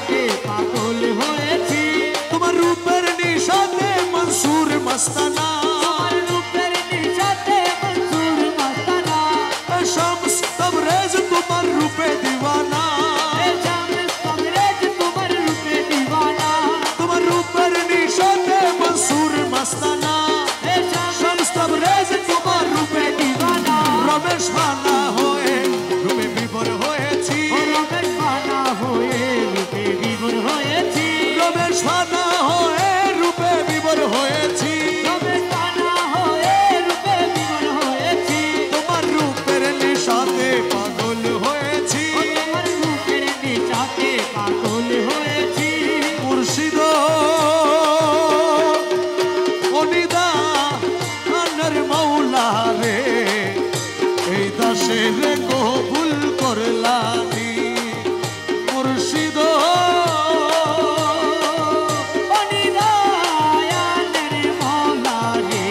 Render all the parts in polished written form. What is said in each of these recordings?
নেশাতে পাগল হয়েছি তোমার রূপের নিশাতে মনসুর মস্তানা তোমার রূপের নেশাতে মনসুর মস্তানা শামস তবরেজ তোমার রূপে দিওয়ানা শামস তবরেজ তোমার রূপে দিওয়ানা তোমার রূপের নিশাতে মনসুর মস্তানা শামস তবরেজ তোমার রূপে দিওয়ানা রমেশ ভানা হয়ে রূপে বিভোর হয়েছি রমেশ ভানা হয়ে রূপে বিভোর হয়েছি রমেশ ভানা হয়ে রূপে বিভোর হয়েছি রমেশ ভানা হয়ে রূপে বিভোর হয়েছি তোমার রূপের নেশাতে পাগল হয়েছি তোমার রূপের নেশাতে পাগল হয়েছি মুর্শিদ অনিদা আনার মাওলা রে এই দাসের কবুল করলানি মুর্শিদ অনিদায়ানের মওলা রে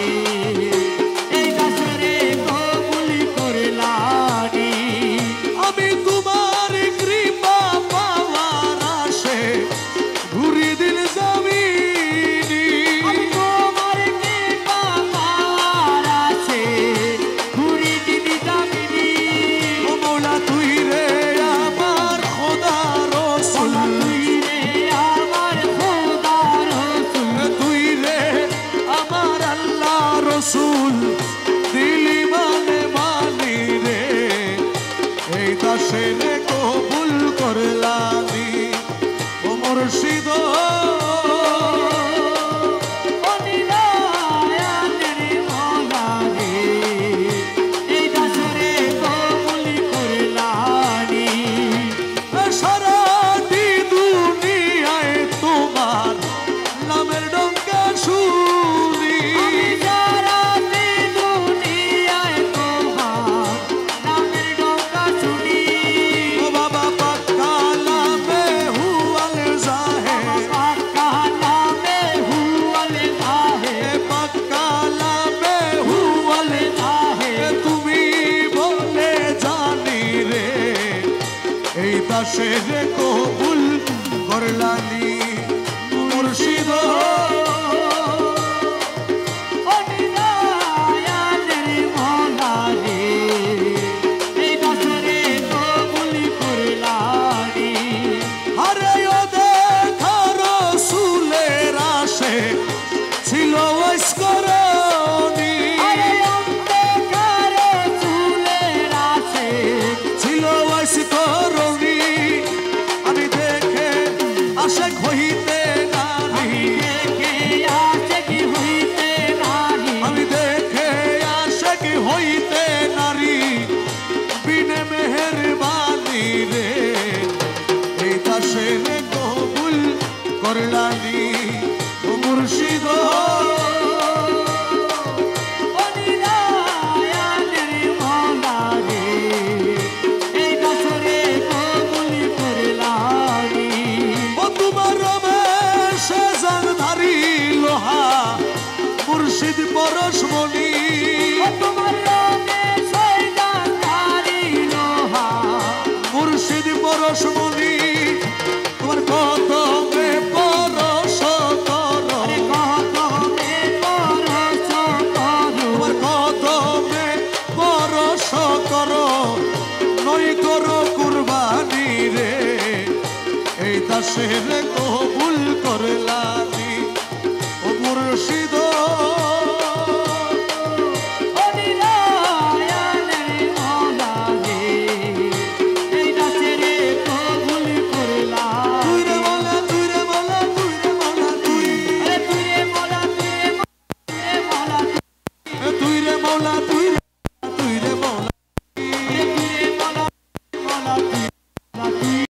এই দাসরে কবুল করলানি আমি তোমার কৃপা পাওয়ার আশে ঘুরি দিল জমিনি আমি তোমার কৃপা পাওয়ার আছে ঘুরি দিবি জামিনি ও মৌলা তুই রে আমার খোদা রসুল তুই রে আমার খোদা রসুল তুই রে আমার আল্লাহ রসুল দিলি মানে মানি রে এই দাসের কবুল করলানি ও মুর্শিদ অনিদায়ানের মওলা রে এই দাসরে কবুল করলানি সারাটি দুনিয়ায় তোমার নামের ডঙ্কা শুনি আমি সারাটি দুনিয়ায় তোমার নামের ডঙ্কা শুনি ও বাবা পাক্কা নামে হুয়াল জাহে পাক্কা নামে হুয়াল জাহে পাক্কা নামে হুয়াল জাহে তুমি বলে জানি রে এই দাসের কবুল করলানি মুর্শিদ অনিদায়ানের মওলা রে এই দাসরে কবুল করলানি আরে ও দেখা রসুলের আশে ছিল ওয়াসকরণী আরে অন্ধকার চুলের আছে ছিল ওয়াসকরণী আমি দেখে আশেক হইতে নারী দেখে আছে কি হইতে নাহি আমি দেখে আশেক হইতে নারী বিনে মেহেরবানি রে এই দাসের কবুল করলানি ও মুর্শিদ অনিদায়ানের মওলা রে এই দাসরে কবুল করলানি ও তোমার রমেশ জানধারী লোহা মুর্শিদ পরশমণি তোমার রঙে সৈদারি লোহা মুর্শিদ পরশমণি তোমার কদমে পরশ কর কদমে পরশ করো তোমার কদমে পরশ কর নই করো কুরবানি রে এই দাসের